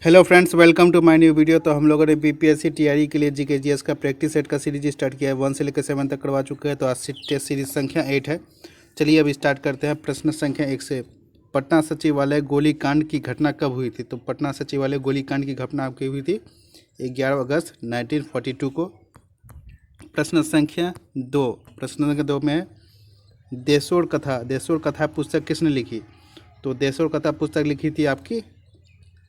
Hello friends, welcome to my new video. तो हम लोगों ने बीपीएससी टीआरई के लिए जीके जीएस का प्रैक्टिस सेट का सीरीज स्टार्ट किया है। 1 से लेकर 7 तक करवा चुके हैं। तो आज टेस्ट सीरीज संख्या 8 है। चलिए अब स्टार्ट करते हैं। प्रश्न संख्या 1 से, पटना सचिवालय गोलीकांड की घटना कब हुई थी? तो पटना सचिवालय गोलीकांड की घटना आपकी हुई थी 11 अगस्त 1942 को। प्रश्न संख्या 2, प्रश्न संख्या 2 में है, देशोर कथा पुस्तक किसने लिखी? तो देशोर कथा पुस्तक लिखी थी आपकी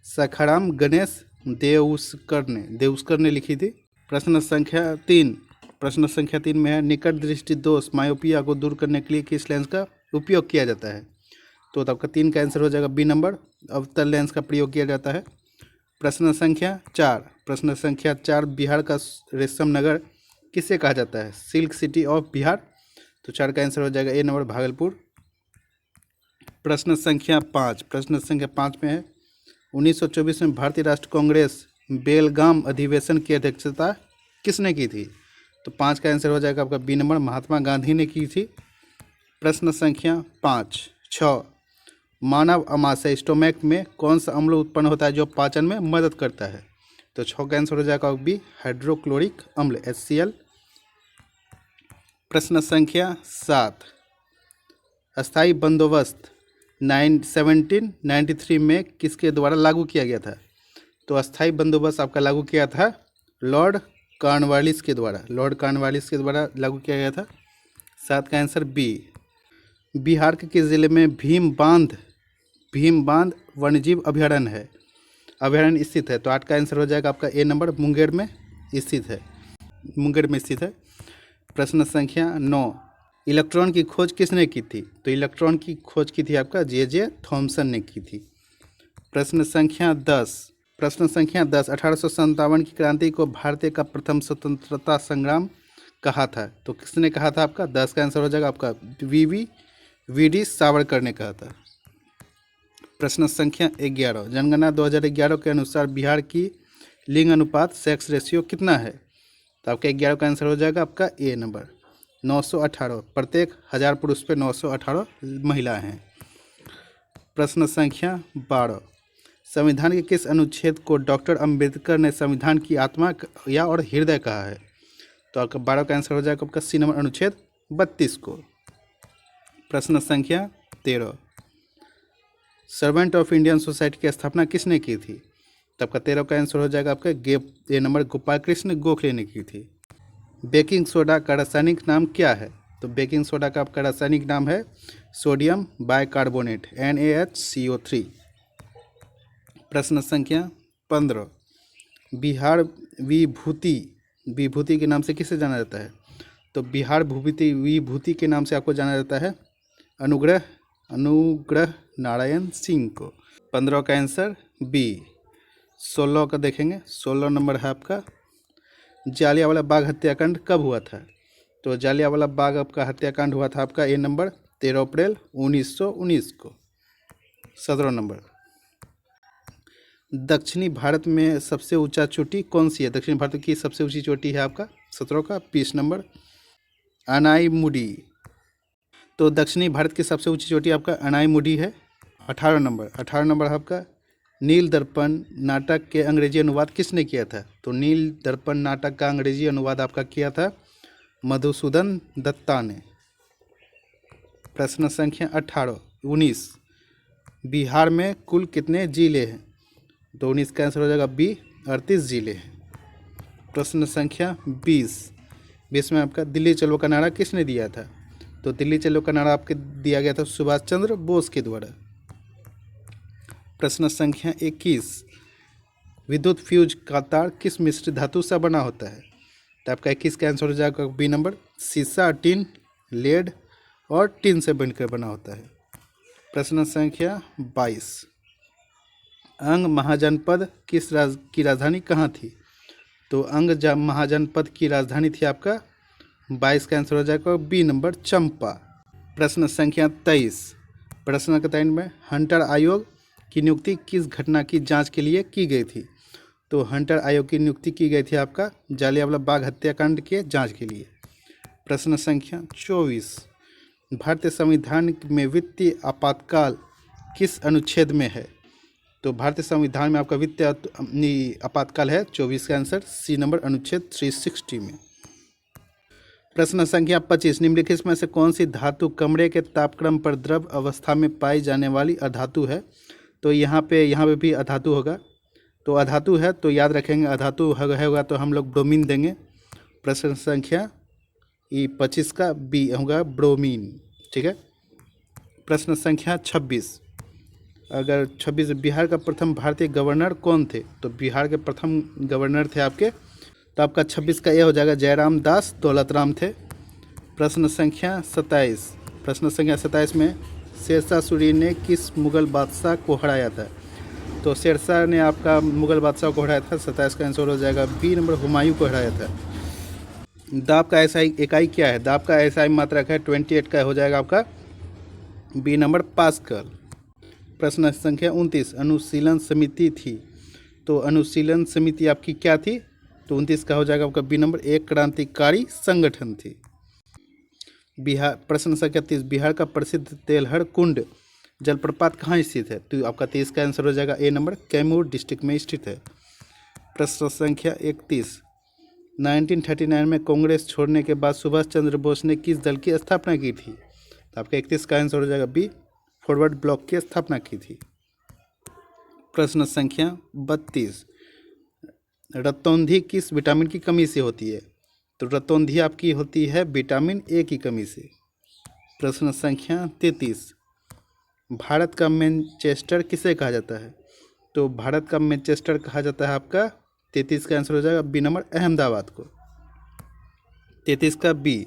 सखाराम गणेश देउस्कर ने लिखी थी। प्रश्न संख्या 3 में है, निकट दृष्टि दोष मायोपिया को दूर करने के लिए किस लेंस का उपयोग किया जाता है? तो आपका 3 का आंसर हो जाएगा बी नंबर, अवतल लेंस का प्रयोग किया जाता है। प्रश्न संख्या 4, बिहार का रेशम नगर किसे कहा जाता है? Silk city of Bihar. तो 4 का आंसर हो जाएगा ए नंबर, भागलपुर। प्रश्न संख्या 5 में है, 1924 में भारतीय राष्ट्रीय कांग्रेस बेलगाम अधिवेशन की अध्यक्षता किसने की थी? तो 5 का आंसर हो जाएगा आपका बी नंबर, महात्मा गांधी ने की थी। प्रश्न संख्या 6, मानव आमाशय स्टोमैक में कौन सा अम्ल उत्पन्न होता है जो पाचन में मदद करता है? तो 6 का आंसर हो जाएगा बी, हाइड्रोक्लोरिक अम्ल HCl। प्रश्न संख्या 7, अस्थायी बंदोबस्त 1793 में किसके द्वारा लागू किया गया था? तो अस्थायी बंदोबस्त आपका लागू किया था लॉर्ड कॉर्नवालिस के द्वारा लागू किया गया था। 7 का आंसर बी। बिहार के किस जिले में भीम बांध वन्यजीव अभयारण्य स्थित है? तो 8 का आंसर हो जाएगा आपका ए नंबर, मुंगेर में स्थित है। प्रश्न संख्या 9, इलेक्ट्रॉन की खोज किसने की थी? तो इलेक्ट्रॉन की खोज की थी आपका जे थॉमसन ने की थी। प्रश्न संख्या 10, 1857 की क्रांति को भारतीय का प्रथम स्वतंत्रता संग्राम कहा था? तो किसने कहा था आपका? 10 का आंसर हो जाएगा आपका वी डी सावरकर ने कहा था। प्रश्न संख्या 11, जनगणना 2011 के अनुसार बिहार की लिंग अनुपात सेक्स रेशियो कितना है? तो आपका 11 का आंसर हो जाएगा आपका ए नंबर, 918। प्रत्येक 1000 पुरुष पे 918 महिलाएं हैं। प्रश्न संख्या 12, संविधान के किस अनुच्छेद को डॉक्टर अंबेडकर ने संविधान की आत्मा या और हृदय कहा है? तो आपका 12 का आंसर हो जाएगा आपका सी नंबर, अनुच्छेद 32 को। प्रश्न संख्या 13, सर्वेंट ऑफ इंडियन सोसाइटी की स्थापना किसने की थी? तो आपका 13 का आंसर हो जाएगा आपका ए नंबर, गोपाल कृष्ण गोखले ने की थी। बेकिंग सोडा का रासायनिक नाम क्या है? तो बेकिंग सोडा का आपका रासायनिक नाम है सोडियम बाइकार्बोनेट NaHCO3। प्रश्न संख्या 15, बिहार विभूति के नाम से किसे जाना जाता है? तो बिहार विभूति के नाम से आपको जाना जाता है अनुग्रह नारायण सिंह को। 15 का आंसर बी। 16 का देखेंगे, 16 नंबर है आपका, जालियांवाला बाग हत्याकांड कब हुआ था? तो जालियांवाला बाग आपका हत्याकांड हुआ था आपका ए नंबर, 13 अप्रैल 1919 को। 17 नंबर, दक्षिणी भारत में सबसे ऊंचा चोटी कौन सी है? दक्षिण भारत की सबसे ऊंची चोटी है आपका 17 का 20 नंबर, अनाईमुडी। तो दक्षिणी भारत की सबसे ऊंची चोटी आपका अनाईमुडी है। 18 नंबर है आपका, नील दर्पण नाटक के अंग्रेजी अनुवाद किसने किया था? तो नील दर्पण नाटक का अंग्रेजी अनुवाद आपका किया था मधुसूदन दत्ता ने। प्रश्न संख्या 19, बिहार में कुल कितने जिले हैं? तो 19 का आंसर हो जाएगा बी, 38 जिले हैं। प्रश्न संख्या 20 में आपका दिल्ली चलो का नारा किसने दिया था? तो दिल्ली चलो का नारा आपके दिया गया था सुभाष चंद्र बोस के द्वारा। प्रश्न संख्या 21, विद्युत फ्यूज का तार किस मिश्र धातु से बना होता है? तो आपका 21 का आंसर हो जाएगा बी नंबर, सीसा, टिन, लेड और टिन से बनकर बना होता है। प्रश्न संख्या 22, अंग महाजनपद की राजधानी कहाँ थी? तो महाजनपद की राजधानी थी आपका 22 का आंसर हो जाएगा बी नंबर, चंपा। प्रश्न संख्या 23, प्रश्न के टाइम में हंटर आयोग की नियुक्ति किस घटना की जांच के लिए की गई थी? तो हंटर आयोग की नियुक्ति की गई थी आपका जालियांवाला बाग हत्याकांड के जांच के लिए। प्रश्न संख्या 24, भारतीय संविधान में वित्तीय आपातकाल किस अनुच्छेद में है? तो भारतीय संविधान में आपका वित्तीय आपातकाल है 24 का आंसर सी नंबर अनुच्छेद 360 में। प्रश्न संख्या 25, निम्नलिखित में से कौन सी धातु कमरे के तापक्रम पर द्रव अवस्था में पाई जाने वाली अधातु है? तो यहाँ पे भी अधातु होगा, तो अधातु है तो याद रखेंगे, अधातु होगा तो हम लोग ब्रोमीन देंगे। प्रश्न संख्या 25 का बी होगा ब्रोमीन, ठीक है। प्रश्न संख्या 26, अगर 26, बिहार का प्रथम भारतीय गवर्नर कौन थे? तो बिहार के प्रथम गवर्नर थे आपके, तो आपका 26 का ये हो जाएगा जयराम दास दौलतराम थे। प्रश्न संख्या 27, प्रश्न संख्या 27 में शेरशाह सूरी ने किस मुगल बादशाह को हराया था? तो शेरशाह ने आपका मुगल बादशाह को हराया था, 27 का आंसर हो जाएगा बी नंबर हुमायूं को हराया था। दाब का एसआई इकाई क्या है? दाब का एसआई मात्रक है 28 का हो जाएगा आपका बी नंबर पास्कल। प्रश्न संख्या 29, अनुशीलन समिति थी, तो अनुशीलन समिति आपकी क्या थी? तो 29 का हो जाएगा आपका बी नंबर एक क्रांतिकारी संगठन थी। बिहार, प्रश्न संख्या 30, बिहार का प्रसिद्ध तेलहड़ कुंड जलप्रपात कहाँ स्थित है? तो आपका 30 का आंसर हो जाएगा ए नंबर कैमूर डिस्ट्रिक्ट में स्थित है। प्रश्न संख्या 31, 1939 में कांग्रेस छोड़ने के बाद सुभाष चंद्र बोस ने किस दल की स्थापना की थी? तो आपका 31 का आंसर हो जाएगा बी फॉरवर्ड ब्लॉक की स्थापना की थी। प्रश्न संख्या 32, रतौंधी किस विटामिन की कमी से होती है? तो रतौंधी आपकी होती है विटामिन ए की कमी से। प्रश्न संख्या 33, भारत का मैनचेस्टर किसे कहा जाता है? तो भारत का मैनचेस्टर कहा जाता है आपका 33 का आंसर हो जाएगा बी नंबर अहमदाबाद को, 33 का बी।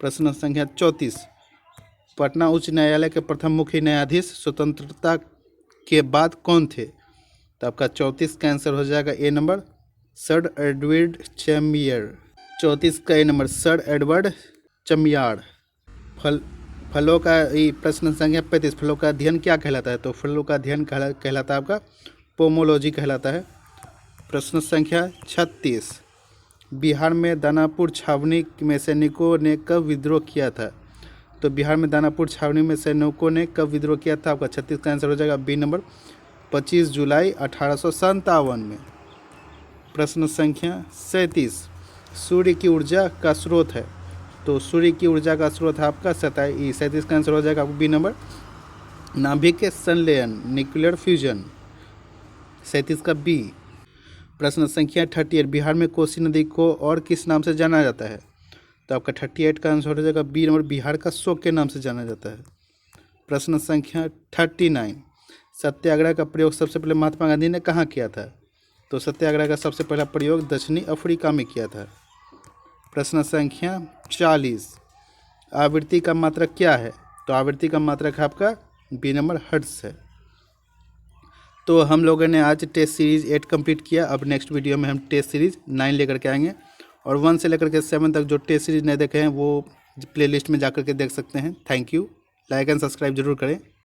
प्रश्न संख्या 34, पटना उच्च न्यायालय के प्रथम मुख्य न्यायाधीश स्वतंत्रता के बाद कौन थे? तो आपका 34 का आंसर हो जाएगा ए नंबर सर एडवर्ड चेम्बियर, 34 का ए नंबर सर एडवर्ड चमियाड़। फलों का प्रश्न संख्या 35, फलों का अध्ययन क्या कहलाता है? तो फलों का अध्ययन कहलाता है आपका पोमोलॉजी कहलाता है। प्रश्न संख्या 36, बिहार में दानापुर छावनी में सैनिकों ने कब विद्रोह किया था? तो बिहार में दानापुर छावनी में सैनिकों ने कब विद्रोह किया था? आपका 36 का आंसर हो जाएगा बी नंबर 25 जुलाई 1857 में। प्रश्न संख्या 37, सूर्य की ऊर्जा का स्रोत है, तो सूर्य की ऊर्जा का स्रोत है आपका 37 का आंसर हो जाएगा आपको बी नंबर नाभिक के संलयन न्यूक्लियर फ्यूजन, 37 का बी। प्रश्न संख्या 38, बिहार में कोसी नदी को और किस नाम से जाना जाता है? तो आपका 38 का आंसर हो जाएगा बी नंबर बिहार का शोक के नाम से जाना जाता है। प्रश्न संख्या 39, सत्याग्रह का प्रयोग सबसे पहले महात्मा गांधी ने कहाँ किया था? तो सत्याग्रह का सबसे पहला प्रयोग दक्षिणी अफ्रीका में किया था। प्रश्न संख्या 40, आवृत्ति का मात्रक क्या है? तो आवृत्ति का मात्रक है आपका बी नंबर हर्ट्ज है। तो हम लोगों ने आज टेस्ट सीरीज़ 8 कंप्लीट किया। अब नेक्स्ट वीडियो में हम टेस्ट सीरीज़ 9 लेकर के आएंगे, और 1 से लेकर के 7 तक जो टेस्ट सीरीज़ नहीं देखे हैं वो प्लेलिस्ट में जाकर के देख सकते हैं। Thank you, like and subscribe जरूर करें।